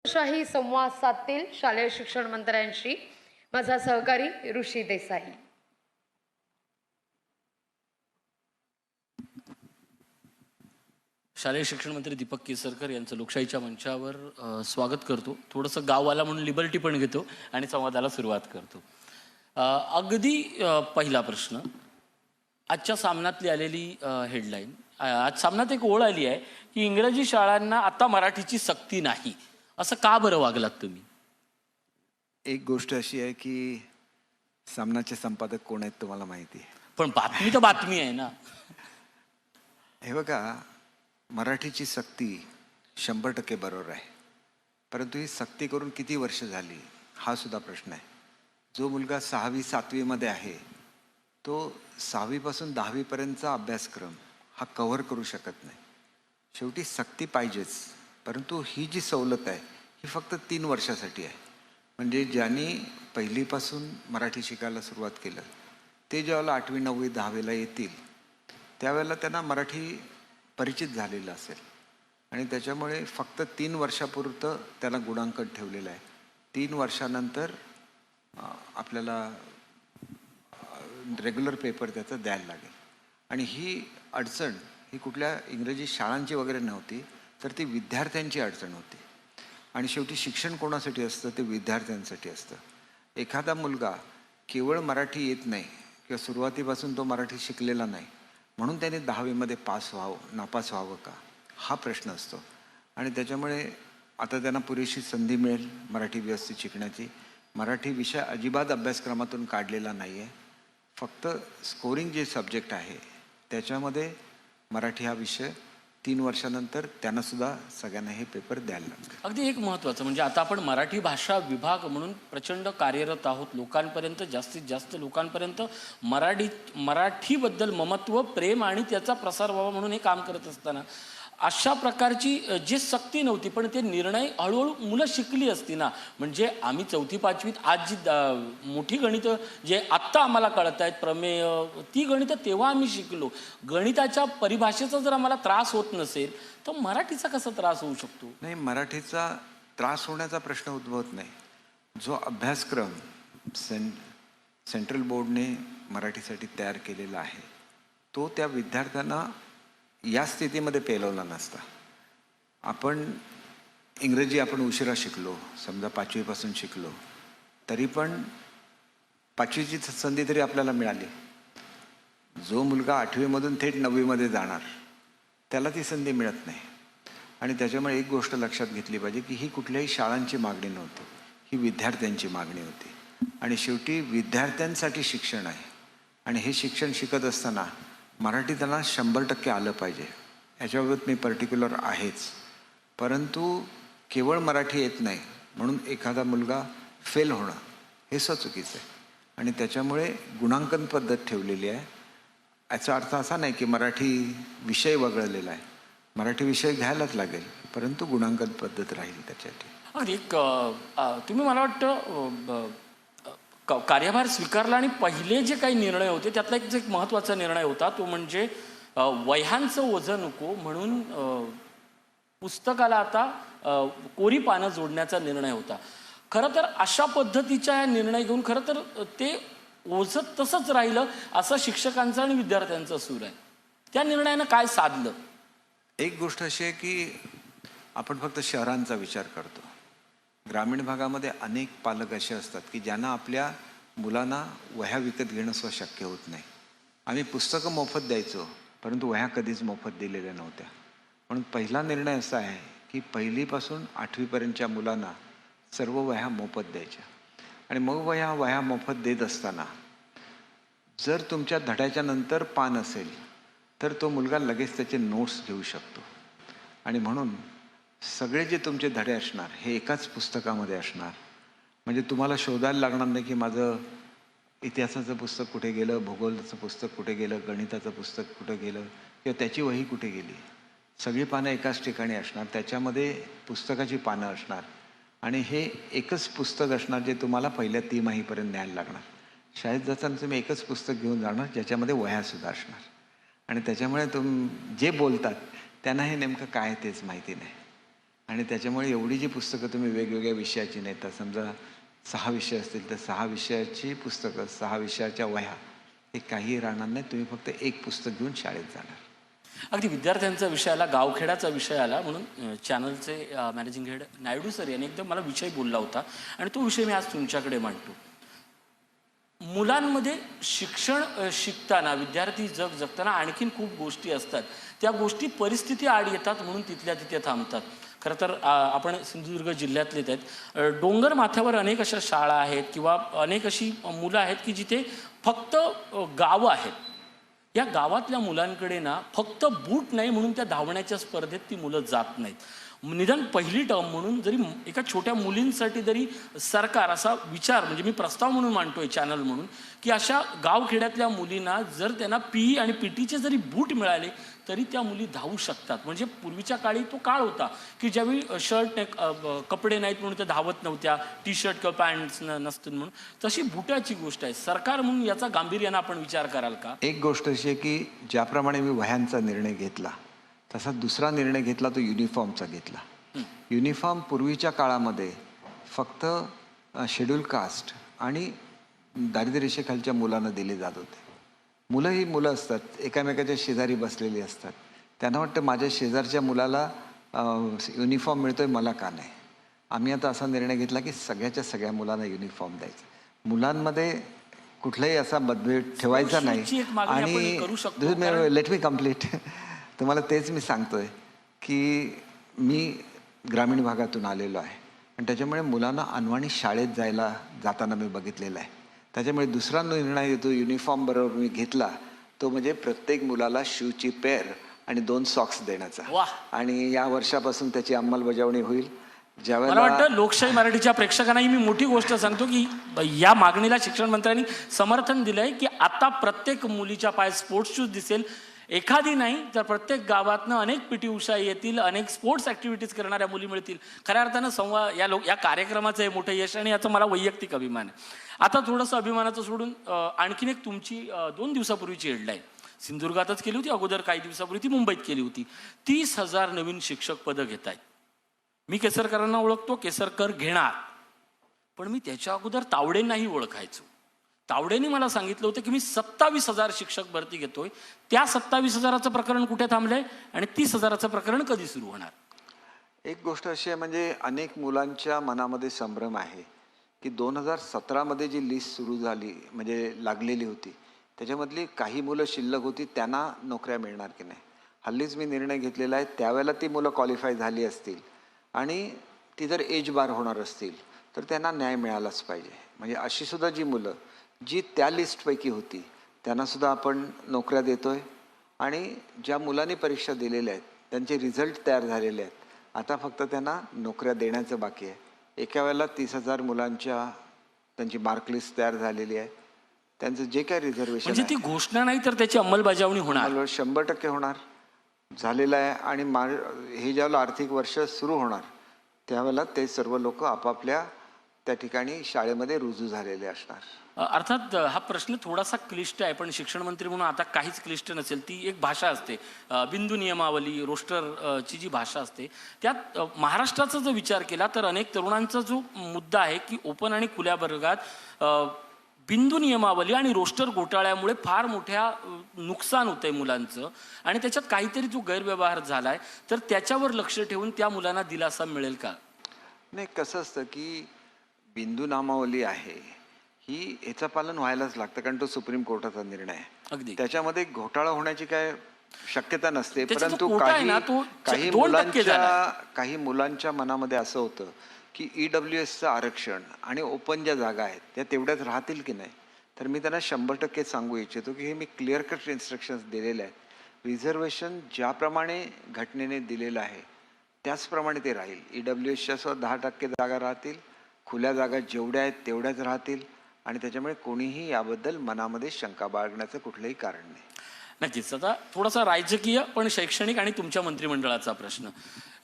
शाही संवाद साधतील शालेय शिक्षण मंत्र्यांशी माझा सहकारी ऋषी देसाई. शालेय शिक्षण मंत्री दीपक केसरकर यांचं लोकशाहीच्या मंचावर स्वागत करतो. थोडंसं गाववाला म्हणून लिबर्टी पण घेतो आणि संवादाला सुरुवात करतो. अगदी पहिला प्रश्न, आजच्या सामन्यातली आलेली हेडलाईन. आज सामन्यात एक ओळ आली आहे की इंग्रजी शाळांना आता मराठीची सक्ती नाही. असं का बरं वागलात तुम्ही? एक गोष्ट अशी आहे की सामनाचे संपादक कोण आहेत तुम्हाला माहिती आहे. पण बातमी तर बातमी आहे ना. हे बघा, मराठीची सक्ती 100% बरोबर आहे, परंतु ही सक्ती करून किती वर्ष झाली हा सुद्धा प्रश्न आहे. जो मुलगा 6वी 7वीमध्ये आहे तो 6वीपासून 10वीपर्यंतचा अभ्यासक्रम हा कव्हर करू शकत नाही. शेवटी सक्ती पाहिजेच, परंतु ही जी सवलत आहे ही फक्त 3 वर्षासाठी आहे. म्हणजे ज्यांनी पहिलीपासून मराठी शिकायला सुरुवात केलं ते ज्यावेळेला 8वी 9वी 10वीला येतील त्यावेळेला त्यांना मराठी परिचित झालेलं असेल आणि त्याच्यामुळे फक्त 3 वर्षापुरतं त्याला गुणांकन ठेवलेलं आहे. 3 वर्षानंतर आपल्याला रेग्युलर पेपर त्याचा द्यायला लागेल. आणि ही अडचण ही कुठल्या इंग्रजी शाळांची वगैरे नव्हती, तर ती विद्यार्थ्यांची अडचण होती. आणि शेवटी शिक्षण कोणासाठी असतं? ते विद्यार्थ्यांसाठी असतं. एखादा मुलगा केवळ मराठी येत नाही किंवा सुरुवातीपासून तो मराठी शिकलेला नाही म्हणून त्याने 10वीमध्ये पास व्हावं, नापास व्हावं का, हा प्रश्न असतो. आणि त्याच्यामुळे आता त्यांना पुरेशी संधी मिळेल मराठी व्यवस्थित शिकण्याची. मराठी विषय अजिबात अभ्यासक्रमातून काढलेला नाही आहे. फक्त स्कोरिंग जे सब्जेक्ट आहे त्याच्यामध्ये मराठी हा विषय 3 वर्षानंतर त्यांनासुद्धा सगळ्यांना हे पेपर द्यायला लागतात. अगदी एक महत्त्वाचं म्हणजे आता आपण मराठी भाषा विभाग म्हणून प्रचंड कार्यरत आहोत. लोकांपर्यंत, जास्तीत जास्त लोकांपर्यंत मराठीबद्दल ममत्व, प्रेम आणि त्याचा प्रसार व्हावा म्हणून हे काम करत असताना अशा प्रकारची जी सक्ती नव्हती, पण ते निर्णय हळूहळू मुलं शिकली असती ना. म्हणजे आम्ही 4थी 5वीत आज जी मोठी गणितं जे आत्ता आम्हाला कळत आहेत, प्रमेय, ती गणितं तेव्हा आम्ही शिकलो. गणिताच्या परिभाषेचा जर आम्हाला त्रास होत नसेल तर मराठीचा कसा त्रास होऊ शकतो? नाही, मराठीचा त्रास होण्याचा प्रश्न उद्भवत नाही. जो अभ्यासक्रम सेंट्रल बोर्डने मराठीसाठी तयार केलेला आहे तो त्या विद्यार्थ्यांना या स्थितीमध्ये पेलवला नसता. इंग्रजी आपण उशिरा शिकलो, समजा 5वीपासून शिकलो, तरी पण 5वीची संधी तरी आपल्याला मिळाली. जो मुलगा 8वीमधून थेट 9वीमध्ये जाणार त्याला ती संधी मिळत नाही. आणि त्याच्यामुळे एक गोष्ट लक्षात घेतली पाहिजे की ही कुठल्याही शाळांची मागणी नव्हती, ही विद्यार्थ्यांची मागणी होती. आणि शेवटी विद्यार्थ्यांसाठी शिक्षण आहे आणि हे शिक्षण शिकत असताना मराठी त्यांना 100% आलं पाहिजे याच्याबाबत मी पर्टिक्युलर आहेच. परंतु केवळ मराठी येत नाही म्हणून एखादा मुलगा फेल होणं हे सुद्धा चुकीचं आहे. आणि त्याच्यामुळे गुणांकन पद्धत ठेवलेली आहे. याचा अर्थ असा नाही की मराठी विषय वगळलेला आहे. मराठी विषय घ्यायलाच लागेल, परंतु गुणांकन पद्धत राहील त्याच्यासाठी. अगदी तुम्ही मला वाटतं कार्यभार स्वीकारला आणि पहिले जे काही निर्णय होते त्यातला एक महत्त्वाचा निर्णय होता तो म्हणजे वह्यांचं ओझं नको म्हणून पुस्तकाला आता कोरी पानं जोडण्याचा निर्णय होता. खरं तर अशा पद्धतीचा निर्णय घेऊन खरं तर ते ओझं तसंच राहिलं असं शिक्षकांचं आणि विद्यार्थ्यांचं सूर आहे. त्या निर्णयानं काय साधलं? एक गोष्ट अशी आहे की आपण फक्त शहरांचा विचार करतो. ग्रामीण भागामध्ये अनेक पालक असे असतात की ज्यांना आपल्या मुलांना वह्या विकत घेणं सुद्धा शक्य होत नाही. आम्ही पुस्तकं मोफत द्यायचो, परंतु वह्या कधीच मोफत दिलेल्या नव्हत्या. म्हणून पहिला निर्णय असा आहे की 1लीपासून 8वीपर्यंतच्या मुलांना सर्व वह्या मोफत द्यायच्या. आणि मग वह्या मोफत देत असताना जर तुमच्या धड्याच्या नंतर पान असेल तर तो मुलगा लगेच त्याचे नोट्स घेऊ शकतो. आणि म्हणून सगळे जे तुमचे धडे असणार हे एकाच पुस्तकामध्ये असणार. म्हणजे तुम्हाला शोधायला लागणार नाही की माझं इतिहासाचं पुस्तक कुठे गेलं, भूगोलाचं पुस्तक कुठे गेलं, गणिताचं पुस्तक कुठे गेलं किंवा त्याची वही कुठे गेली. सगळी पानं एकाच ठिकाणी असणार, त्याच्यामध्ये पुस्तकाची पानं असणार. आणि हे एकच पुस्तक असणार जे तुम्हाला पहिल्या तिमाहीपर्यंत न्यायला लागणार. शाळेत जाताना तुम्ही एकच पुस्तक घेऊन जाणार ज्याच्यामध्ये वह्यासुद्धा असणार. आणि त्याच्यामुळे जे बोलतात त्यांना हे नेमकं काय तेच माहिती नाही. आणि त्याच्यामुळे एवढी जी पुस्तकं तुम्ही वेगवेगळ्या विषयाची नेता, समजा 6 विषय असतील तर 6 विषयाची पुस्तकं, 6 विषयाच्या वह्या, हे काही राहणार नाही. तुम्ही फक्त एक पुस्तक घेऊन शाळेत जाणार. अगदी विद्यार्थ्यांचा विषय आला, गावखेड्याचा विषय आला, म्हणून चॅनलचे मॅनेजिंग हेड नायडू सर यांनी एकदम मला विषय बोलला होता आणि तो विषय मी आज तुमच्याकडे मांडतो. मुलांमध्ये शिक्षण शिकताना, विद्यार्थी जगताना आणखीन खूप गोष्टी असतात. त्या गोष्टी परिस्थिती आड येतात म्हणून तिथल्या तिथे थांबतात. खरं तर आपण सिंधुदुर्ग जिल्ह्यातलेच आहेत. डोंगर माथ्यावर अनेक अशा शाळा आहेत किंवा अनेक अशी मुलं आहेत की जिथे फक्त गावं आहेत. या गावातल्या मुलांकडे ना फक्त बूट नाही म्हणून त्या धावण्याच्या स्पर्धेत ती मुलं जात नाहीत. निदान पहिली टर्म म्हणून जरी एका छोट्या मुलींसाठी जरी सरकार असा विचार, म्हणजे मी प्रस्ताव म्हणून मांडतोय चॅनल म्हणून, की अशा गावखेड्यातल्या मुलींना जर त्यांना पीई आणि पीटीचे जरी बूट मिळाले तरी त्या मुली धावू शकतात. म्हणजे पूर्वीच्या काळी तो काळ होता की ज्यावेळी शर्ट कपडे नाहीत म्हणून त्या धावत नव्हत्या, टी शर्ट किंवा पॅन्ट्स नसतील म्हणून. तशी बुटाची गोष्ट आहे. सरकार म्हणून याचा गांभीर्यानं आपण विचार कराल का? एक गोष्ट अशी आहे की ज्याप्रमाणे मी वह्यांचा निर्णय घेतला तसा दुसरा निर्णय घेतला तो युनिफॉर्मचा घेतला. युनिफॉर्म पूर्वीच्या काळामध्ये फक्त शेड्यूल कास्ट आणि दारिद्र्य रेषेखालच्या मुलांना दिले जात होते. मुलं ही मुलं असतात, एकामेकाच्या शेजारी बसलेली असतात. त्यांना वाटतं माझ्या शेजारच्या मुलाला युनिफॉर्म मिळतोय, मला का नाही. आम्ही आता असा निर्णय घेतला की सगळ्याच्या सगळ्या मुलांना युनिफॉर्म द्यायचा. मुलांमध्ये कुठलाही असा मतभेद ठेवायचा नाही. आणि लेट मी कम्प्लीट. तुम्हाला तेच मी सांगतोय की मी ग्रामीण भागातून आलेलो आहे आणि त्याच्यामुळे मुलांना अनवाणी शाळेत जाताना मी बघितलेलं आहे. त्याच्यामुळे दुसरा निर्णय तो युनिफॉर्म बरोबर मी घेतला, तो म्हणजे प्रत्येक मुलाला शूची पेअर आणि 2 सॉक्स देण्याचा. आणि या वर्षापासून त्याची अंमलबजावणी होईल. मला वाटतं लोकशाही मराठीच्या प्रेक्षकांनाही मी मोठी गोष्ट सांगतो की या मागणीला शिक्षण मंत्र्यांनी समर्थन दिलंय की आता प्रत्येक मुलीच्या पायात स्पोर्ट्स शूज दिसेल. एखादी नाही तर प्रत्येक गावातनं अनेक पीटी उषा येतील, अनेक स्पोर्ट्स ॲक्टिव्हिटीज करणाऱ्या मुली मिळतील. खऱ्या अर्थानं या कार्यक्रमाचं हे मोठं यश आणि याचा मला वैयक्तिक अभिमान आहे. आता थोडंसं अभिमानाचं सोडून आणखीन एक तुमची 2 दिवसापूर्वीची हेडलाईन सिंधुदुर्गातच केली होती, अगोदर काही दिवसापूर्वी ती मुंबईत केली होती. 30,000 नवीन शिक्षक पदं घेत आहेत. मी केसरकरांना ओळखतो, केसरकर घेणार, पण मी त्याच्या अगोदर तावडेंनाही ओळखायचो. तावडेंनी मला सांगितलं होतं की मी 27,000 शिक्षक भरती घेतोय. त्या 27,000चं प्रकरण कुठे थांबलंय आणि 30,000चं प्रकरण कधी सुरू होणार? एक गोष्ट अशी आहे, म्हणजे अनेक मुलांच्या मनामध्ये संभ्रम आहे की 2017मध्ये जी लिस्ट सुरू झाली, म्हणजे लागलेली होती, त्याच्यामधली काही मुलं शिल्लक होती, त्यांना नोकऱ्या मिळणार की नाही. हल्लीच मी निर्णय घेतलेला आहे, त्यावेळेला ती मुलं क्वालिफाय झाली असतील आणि ती जर एज बार होणार असतील तर त्यांना न्याय मिळालाच पाहिजे. म्हणजे अशी सुद्धा जी मुलं जी त्या लिस्टपैकी होती त्यांनासुद्धा आपण नोकऱ्या देतोय. आणि ज्या मुलांनी परीक्षा दिलेल्या आहेत त्यांचे रिझल्ट तयार झालेले आहेत, आता फक्त त्यांना नोकऱ्या देण्याचं बाकी आहे. एका वेळेला 30,000 मुलांच्या त्यांची मार्कलिस्ट तयार झालेली आहे. त्यांचं जे काय रिझर्वेशन, म्हणजे ती घोषणा नाही तर त्याची अंमलबजावणी होणार, 100% होणार, झालेलं आहे. आणि हे ज्यावेळेला आर्थिक वर्ष सुरू होणार त्यावेळेला ते सर्व लोक आपापल्या त्या ठिकाणी शाळेमध्ये रुजू झालेले असणार. अर्थात हा प्रश्न थोडासा क्लिष्ट आहे, पण शिक्षण मंत्री म्हणून आता काहीच क्लिष्ट नसेल. ती एक भाषा असते, बिंदू नियमावली, रोस्टरची जी भाषा असते, त्यात महाराष्ट्राचा जर विचार केला तर अनेक तरुणांचा जो मुद्दा आहे की ओपन आणि खुल्या वर्गात बिंदू नियमावली आणि रोस्टर घोटाळ्यामुळे फार मोठ्या नुकसान होतंय मुलांचं आणि त्याच्यात काहीतरी जो गैरव्यवहार झालाय तर त्याच्यावर लक्ष ठेवून त्या मुलांना दिलासा मिळेल का? नाही, कसं असतं की बिंदू नामावली आहे ही याचं पालन व्हायलाच लागतं, कारण तो सुप्रीम कोर्टाचा निर्णय आहे. अगदी त्याच्यामध्ये घोटाळा होण्याची काय शक्यता नसते. त्याचा जो परंतु कोटा आहे ना, तो काही मुलांच्या मनामध्ये असं होतं की EWSचं आरक्षण आणि ओपन ज्या जागा आहेत त्या तेवढ्याच राहतील की नाही. तर मी त्यांना 100% सांगू इच्छितो की हे मी क्लिअर कट इन्स्ट्रक्शन्स दिलेले आहेत. रिझर्वेशन ज्याप्रमाणे घटनेने दिलेलं आहे त्याचप्रमाणे ते राहील. EWSच्या सुद्धा 10% जागा राहतील, खुल्या जागा जेवढ्या आहेत तेवढ्याच राहतील आणि त्याच्यामुळे कोणीही याबद्दल मनामध्ये शंका बाळगण्याचं कुठलंही कारण नाही. नक्कीच. आता थोडासा राजकीय पण शैक्षणिक आणि तुमच्या मंत्रिमंडळाचा प्रश्न.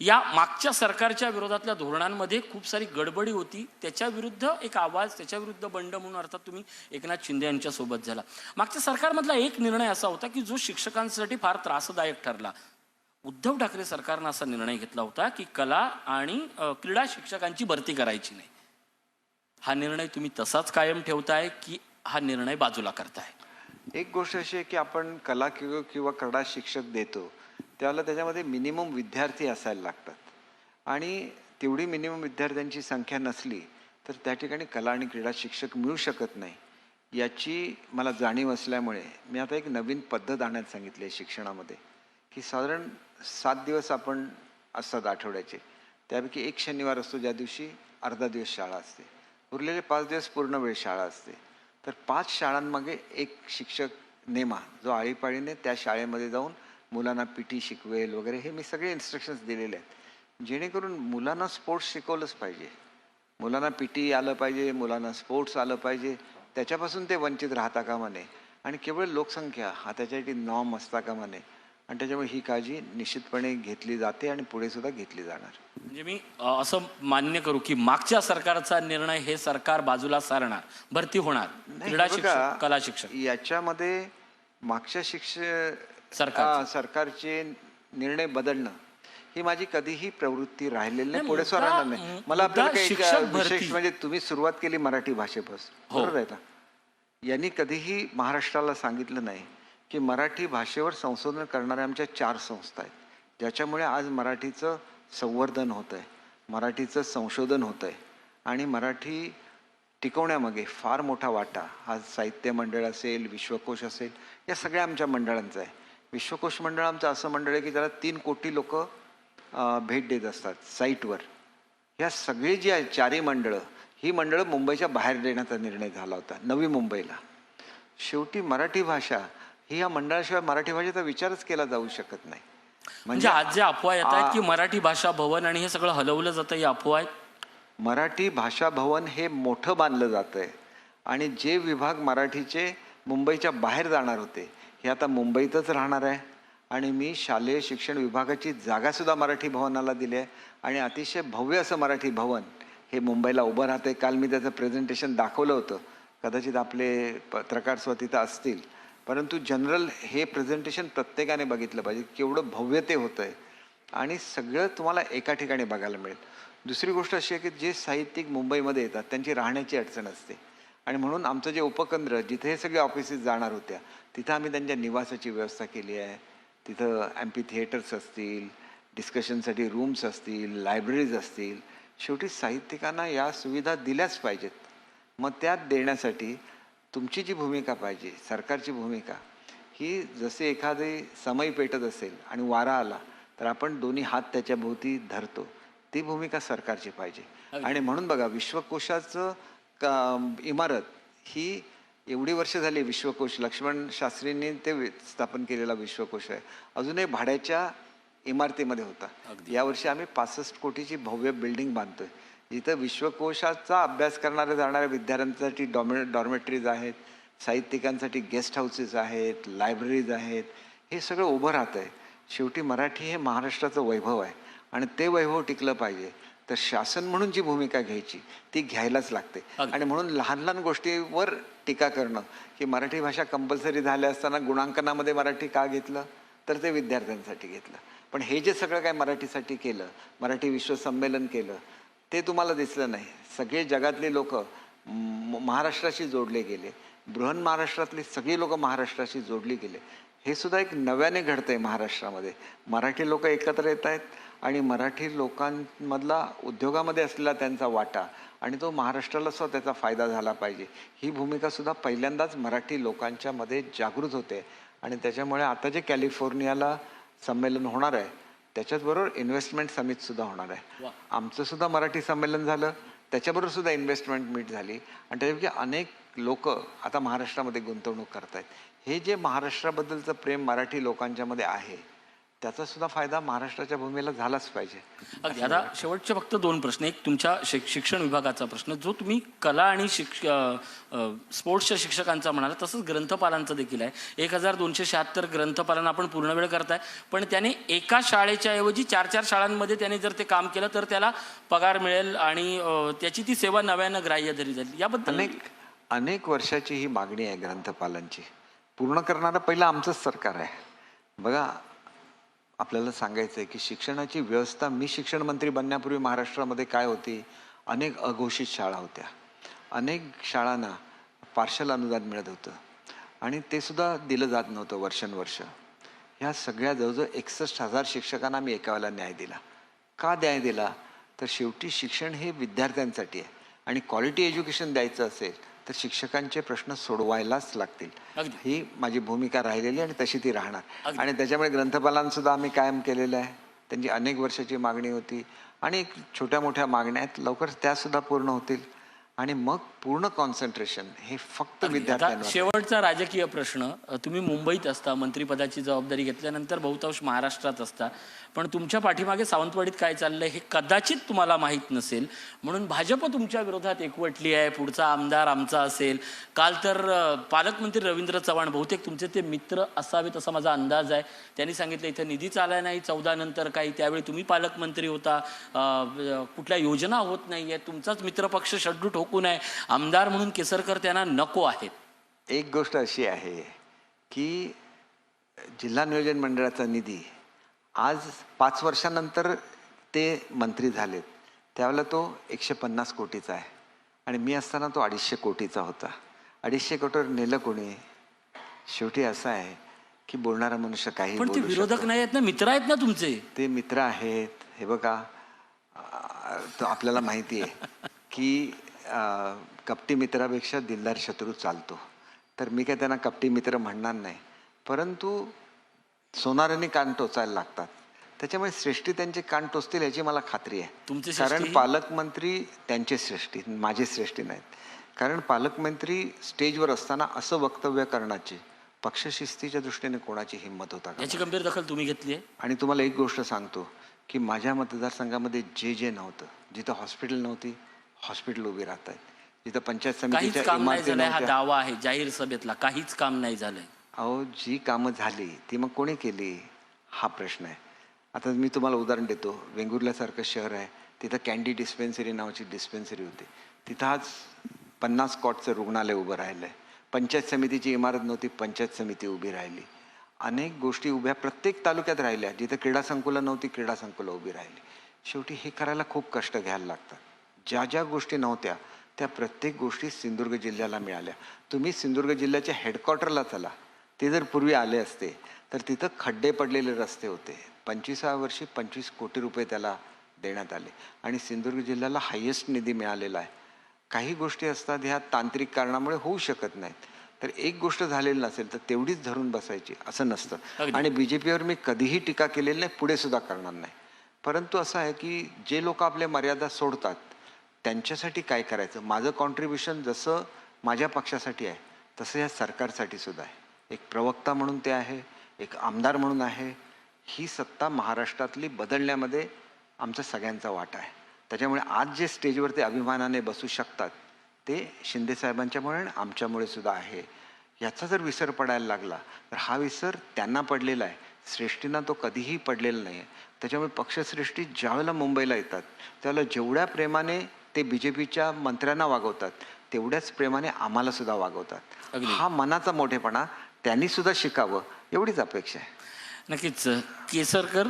या मागच्या सरकारच्या विरोधातल्या धोरणांमध्ये खूप सारी गडबडी होती, त्याच्या विरुद्ध एक आवाज, त्याच्या विरुद्ध बंड म्हणून अर्थात तुम्ही एकनाथ शिंदे यांच्या सोबत झाला. मागच्या सरकारमधला एक निर्णय असा होता की जो शिक्षकांसाठी फार त्रासदायक ठरला. उद्धव ठाकरे सरकारनं असा निर्णय घेतला होता की कला आणि क्रीडा शिक्षकांची भरती करायची नाही. हा निर्णय तुम्ही तसाच कायम ठेवताय की हा निर्णय बाजूला करताय? एक गोष्ट अशी आहे की आपण कला किंवा क्रीडा शिक्षक देतो त्यावेळेला त्याच्यामध्ये मिनिमम विद्यार्थी असायला लागतात आणि तेवढी मिनिमम विद्यार्थ्यांची संख्या नसली तर त्या ठिकाणी कला आणि क्रीडा शिक्षक मिळू शकत नाही. याची मला जाणीव असल्यामुळे मी आता एक नवीन पद्धत आणण्यात सांगितली आहे शिक्षणामध्ये की साधारण 7 दिवस आपण असतात आठवड्याचे, त्यापैकी एक शनिवार असतो ज्या दिवशी अर्धा दिवस शाळा असते, उरलेले 5 दिवस पूर्ण वेळ शाळा असते. तर 5 शाळांमागे एक शिक्षक नेमा जो आळीपाळीने त्या शाळेमध्ये जाऊन मुलांना PT शिकवेल वगैरे, हे मी सगळे इन्स्ट्रक्शन्स दिलेले आहेत जेणेकरून मुलांना स्पोर्ट्स शिकवलंच पाहिजे, मुलांना PT आलं पाहिजे, मुलांना स्पोर्ट्स आलं पाहिजे. त्याच्यापासून ते वंचित राहता कामा नये आणि केवळ लोकसंख्या हा त्याच्यासाठी नॉर्म असता कामा नये आणि त्याच्यामुळे ही काळजी निश्चितपणे घेतली जाते आणि पुढे सुद्धा घेतली जाणार. म्हणजे मी असं मान्य करू की मागच्या सरकारचा निर्णय हे सरकार बाजूला सारणार, भरती होणार क्रीडा शिक्षक कला शिक्षक याच्यामध्ये मागच्या सरकारचे निर्णय बदलणं ही माझी कधीही प्रवृत्ती राहिलेली नाही, पुढे सरणार नाही. मला आपल्याला विशेष म्हणजे तुम्ही सुरुवात केली मराठी भाषेपासून, बरोबर आहे का? यांनी कधीही महाराष्ट्राला सांगितलं नाही की मराठी भाषेवर संशोधन करणाऱ्या आमच्या 4 संस्था आहेत ज्याच्यामुळे आज मराठीचं संवर्धन होत आहे, मराठीचं संशोधन होत आहे आणि मराठी टिकवण्यामागे फार मोठा वाटा हा साहित्य मंडळ असेल, विश्वकोश असेल, या सगळ्या आमच्या मंडळांचा आहे. विश्वकोश मंडळ आमचं असं मंडळ आहे की त्याला 3 कोटी लोक भेट देत असतात साईटवर. ह्या सगळी जी आहे 4ही मंडळं, ही मंडळं मुंबईच्या बाहेर देण्याचा निर्णय झाला होता, नवी मुंबईला. शेवटी मराठी भाषा ही या मंडळाशिवाय मराठी भाषेचा विचारच केला जाऊ शकत नाही. म्हणजे आज जे अफवा येत आहेत की मराठी भाषा भवन आणि हे सगळं हलवलं जातं, ही अफवा आहे. मराठी भाषा भवन हे मोठं बांधलं जात आहे आणि जे विभाग मराठीचे मुंबईच्या बाहेर जाणार होते हे आता मुंबईतच राहणार आहे आणि मी शालेय शिक्षण विभागाची जागासुद्धा मराठी भवनाला दिली आहे आणि अतिशय भव्य असं मराठी भवन हे मुंबईला उभं राहतं. काल मी त्याचं प्रेझेंटेशन दाखवलं होतं, कदाचित आपले पत्रकार स्वतः असतील, परंतु जनरल हे प्रेझेंटेशन प्रत्येकाने बघितलं पाहिजे, केवढं भव्य ते होतं आहे आणि सगळं तुम्हाला एका ठिकाणी बघायला मिळेल. दुसरी गोष्ट अशी आहे की जे साहित्यिक मुंबईमध्ये येतात त्यांची राहण्याची अडचण असते आणि म्हणून आमचं जे उपकेंद्र जिथे हे सगळे ऑफिसेस जाणार होत्या तिथं आम्ही त्यांच्या निवासाची व्यवस्था केली आहे. तिथं ॲम्पी थिएटर्स असतील, डिस्कशनसाठी रूम्स असतील, लायब्ररीज असतील. शेवटी साहित्यिकांना या सुविधा दिल्याच पाहिजेत. मग त्यात देण्यासाठी तुमची जी भूमिका पाहिजे, सरकारची भूमिका ही जसे एखादी समई पेटत असेल आणि वारा आला तर आपण दोन्ही हात त्याच्या भोवती धरतो, ती भूमिका सरकारची पाहिजे. आणि म्हणून बघा विश्वकोशाचं इमारत ही एवढी वर्ष झाली, विश्वकोश लक्ष्मण शास्त्रींनी ते स्थापन केलेला विश्वकोश आहे, अजूनही भाड्याच्या इमारतीमध्ये होता. यावर्षी आम्ही 65 कोटीची भव्य बिल्डिंग बांधतोय जिथं विश्वकोशाचा अभ्यास करणाऱ्या जाणाऱ्या विद्यार्थ्यांसाठी डॉर्मेटरीज आहेत, साहित्यिकांसाठी गेस्ट हाऊसेस आहेत, लायब्ररीज आहेत. हे सगळं उभं राहतं आहे. शेवटी मराठी हे महाराष्ट्राचं वैभव आहे आणि ते वैभव टिकलं पाहिजे तर शासन म्हणून जी भूमिका घ्यायची ती घ्यायलाच लागते. आणि म्हणून लहान लहान गोष्टीवर टीका करणं की मराठी भाषा कंपल्सरी झाल्या असताना गुणांकनामध्ये मराठी का घेतलं तर ते विद्यार्थ्यांसाठी घेतलं, पण हे जे सगळं काय मराठीसाठी केलं, मराठी विश्व संमेलन केलं, ते तुम्हाला दिसलं नाही. सगळे जगातले लोक महाराष्ट्राशी जोडले गेले, बृहन महाराष्ट्रातली सगळी लोक महाराष्ट्राशी जोडली गेले. हे सुद्धा एक नव्याने घडतंय महाराष्ट्रामध्ये. मराठी लोक एकत्र येत आहेत आणि मराठी लोकांमधला उद्योगामध्ये असलेला त्यांचा वाटा आणि तो महाराष्ट्राला सुद्धा त्याचा फायदा झाला पाहिजे, ही भूमिका सुद्धा पहिल्यांदाच मराठी लोकांच्या मध्ये जागृत होते. आणि त्याच्यामुळे आता जे कॅलिफोर्नियाला संमेलन होणार आहे त्याच्याचबरोबर इन्व्हेस्टमेंट समिट सुद्धा होणार आहे. आमचं सुद्धा मराठी संमेलन झालं, त्याच्याबरोबर सुद्धा इन्व्हेस्टमेंट मीट झाली आणि त्याच्यापैकी अनेक लोक आता महाराष्ट्रामध्ये गुंतवणूक करतायत. हे जे महाराष्ट्राबद्दलचं प्रेम मराठी लोकांच्या मध्ये आहे त्याचा सुद्धा फायदा महाराष्ट्राच्या भूमीला झालाच पाहिजे. अगदी. आता शेवटचे फक्त 2 प्रश्न. एक तुमच्या शिक्षण विभागाचा प्रश्न, जो तुम्ही कला आणि स्पोर्ट्सच्या शिक्षकांचा म्हणाला, तसंच ग्रंथपालांचं देखील आहे. 1276 ग्रंथपालांना आपण पूर्ण वेळ करताय, पण त्याने एका शाळेच्या ऐवजी 4-4 शाळांमध्ये त्याने जर ते काम केलं तर त्याला पगार मिळेल आणि त्याची ती सेवा नव्यानं ग्राह्य धरली जाईल. याबद्दल अनेक वर्षाची ही मागणी आहे ग्रंथपालांची. पूर्ण करणारं पहिलं आमचंच सरकार आहे. बघा, आपल्याला सांगायचं आहे की शिक्षणाची व्यवस्था, मी शिक्षण मंत्री बनण्यापूर्वी महाराष्ट्रामध्ये काय होती, अनेक अघोषित शाळा होत्या. अनेक शाळांना पार्शल अनुदान मिळत होतं आणि ते सुद्धा दिलं जात नव्हतं वर्षानुवर्ष. ह्या सगळ्या जवळजवळ 61,000 शिक्षकांना मी एका वेळेला न्याय दिला. का न्याय दिला? तर शेवटी शिक्षण हे विद्यार्थ्यांसाठी आहे आणि क्वालिटी एज्युकेशन द्यायचं असेल तर शिक्षकांचे प्रश्न सोडवायलाच लागतील. अगदी. ही माझी भूमिका राहिलेली आणि तशी ती राहणार. अगदी. आणि त्याच्यामुळे ग्रंथपालांसुद्धा आम्ही कायम केलेलं आहे. त्यांची अनेक वर्षाची मागणी होती आणि एक छोट्या मोठ्या मागण्या आहेत, लवकर त्यासुद्धा पूर्ण होतील आणि मग पूर्ण कॉन्सन्ट्रेशन हे फक्त आता विद्यार्थ्यांवर. शेवटचा राजकीय प्रश्न, तुम्ही मुंबईत असता, मंत्रिपदाची जबाबदारी घेतल्यानंतर बहुतांश महाराष्ट्रात असता, पण तुमच्या पाठीमागे सावंतवाडीत काय चाललंय हे कदाचित तुम्हाला माहीत नसेल, म्हणून भाजप तुमच्या विरोधात एकवटली आहे. पुढचा आमदार आमचा असेल. काल तर पालकमंत्री रवींद्र चव्हाण, बहुतेक तुमचे ते मित्र असावेत असा माझा अंदाज आहे, त्यांनी सांगितलं इथं निधीच आला नाही 14 नंतर काही. त्यावेळी तुम्ही पालकमंत्री होता. कुठल्या योजना होत नाहीये, तुमचाच मित्रपक्ष शड्डू ठोकून आहे. आमदार म्हणून केसरकर त्यांना नको आहेत. एक गोष्ट अशी आहे की जिल्हा नियोजन मंडळाचा निधी आज 5 वर्षानंतर ते मंत्री झालेत, त्यावेळेला तो 150 कोटीचा आहे आणि मी असताना तो 250 कोटीचा होता. 250 कोटीवर नेलं कोणी? शेवटी असं आहे की बोलणारा मनुष्य काही पण ते बोलू विरोधक शकतो. नाही आहेत ना, मित्र आहेत ना तुमचे. ते मित्र आहेत. हे बघा, तो आपल्याला माहिती आहे की कपटी मित्रापेक्षा दिलदार शत्रू चालतो. तर मी काय त्यांना कपटी मित्र म्हणणार नाही, परंतु सोनाराने कान टोचायला लागतात. त्याच्यामुळे श्रेष्ठी त्यांचे कान टोचतील याची मला खात्री आहे. तुमचे कारण श्रेष्ठी? पालकमंत्री त्यांचे श्रेष्ठी, माझे श्रेष्ठी नाहीत. कारण पालकमंत्री स्टेजवर असताना असं वक्तव्य करण्याची पक्षशिस्तीच्या दृष्टीने कोणाची हिंमत होता का? याची गंभीर दखल तुम्ही घेतली आहे. आणि तुम्हाला एक गोष्ट सांगतो की माझ्या मतदारसंघामध्ये जे नव्हतं, जिथं हॉस्पिटल नव्हती, हॉस्पिटल उभी राहत आहेत. जिथं पंचायत काहीच समितीच्या काम नाही इमारती झालंय, हा नव्हत्या, दावा आहे जाहीर सभेतला. काहीच काम नाही झालंय. अहो जी कामं झाली ती मग कोणी केली हा प्रश्न आहे. आता मी तुम्हाला उदाहरण देतो. वेंगुर्ल्यासारखं शहर आहे, तिथं कॅन्डी डिस्पेन्सरी नावाची डिस्पेन्सरी होती. तिथं आज 50 कॉटचं रुग्णालय उभं राहिलं आहे. पंचायत समितीची इमारत नव्हती, पंचायत समिती उभी राहिली. अनेक गोष्टी उभ्या प्रत्येक तालुक्यात राहिल्या. जिथं क्रीडा संकुलं नव्हती, क्रीडा संकुलं उभी राहिली. शेवटी हे करायला खूप कष्ट घ्यायला लागतात. ज्या ज्या गोष्टी नव्हत्या त्या प्रत्येक गोष्टी सिंधुदुर्ग जिल्ह्याला मिळाल्या. तुम्ही सिंधुदुर्ग जिल्ह्याच्या हेडक्वार्टरला चला, ते जर पूर्वी आले असते तर तिथं खड्डे पडलेले रस्ते होते. 25व्या वर्षी 25 कोटी रुपये त्याला देण्यात आले आणि सिंधुदुर्ग जिल्ह्याला हायेस्ट निधी मिळालेला आहे. काही गोष्टी असतात ह्या तांत्रिक कारणामुळे होऊ शकत नाहीत. तर एक गोष्ट झालेली नसेल तर तेवढीच धरून बसायची असं नसतं. अगदी. आणि बीजेपीवर मी कधीही टीका केलेली नाही, पुढे सुद्धा करणार नाही. परंतु असं आहे की जे लोक आपले मर्यादा सोडतात त्यांच्यासाठी काय करायचं. माझं कॉन्ट्रीब्युशन जसं माझ्या पक्षासाठी आहे तसं या सरकारसाठी सुद्धा आहे. एक प्रवक्ता म्हणून ते आहे, एक आमदार म्हणून आहे. ही सत्ता महाराष्ट्रातली बदलण्यामध्ये आमचा सगळ्यांचा वाटा आहे. त्याच्यामुळे आज जे स्टेजवर ते अभिमानाने बसू शकतात ते शिंदेसाहेबांच्यामुळे आणि आमच्यामुळे सुद्धा आहे. याचा जर विसर पडायला लागला तर हा विसर त्यांना पडलेला आहे, श्रेष्ठींना तो कधीही पडलेला नाही आहे. त्याच्यामुळे पक्षश्रेष्ठी ज्यावेळेला मुंबईला येतात त्यावेळेला जेवढ्या प्रेमाने ते बीजेपीच्या मंत्र्यांना वागवतात तेवढ्याच प्रेमाने आम्हाला सुद्धा वागवतात. अगदी. हा मनाचा मोठेपणा त्यांनी सुद्धा शिकावं एवढीच अपेक्षा आहे. नक्कीच केसरकर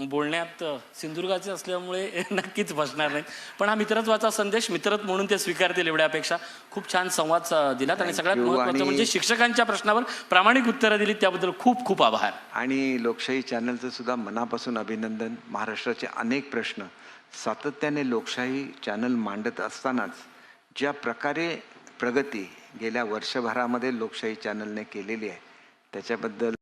बोलण्यात सिंधुदुर्गाचे असल्यामुळे नक्कीच बसणार नाही, पण हा मित्रत्वाचा संदेश मित्रत म्हणून ते स्वीकारतील एवढ्या अपेक्षा. खूप छान संवाद दिलात आणि सगळ्यात Thank you. महत्त्वाचं आणि- म्हणजे शिक्षकांच्या प्रश्नावर प्रामाणिक उत्तरं दिली, त्याबद्दल खूप खूप आभार. आणि लोकशाही चॅनलचं सुद्धा मनापासून अभिनंदन. महाराष्ट्राचे अनेक प्रश्न सातत्याने लोकशाही चॅनल मांडत असतानाच ज्या प्रकारे प्रगती गेल्या वर्षभरामध्ये लोकशाही चॅनलने केलेली आहे त्याच्याबद्दल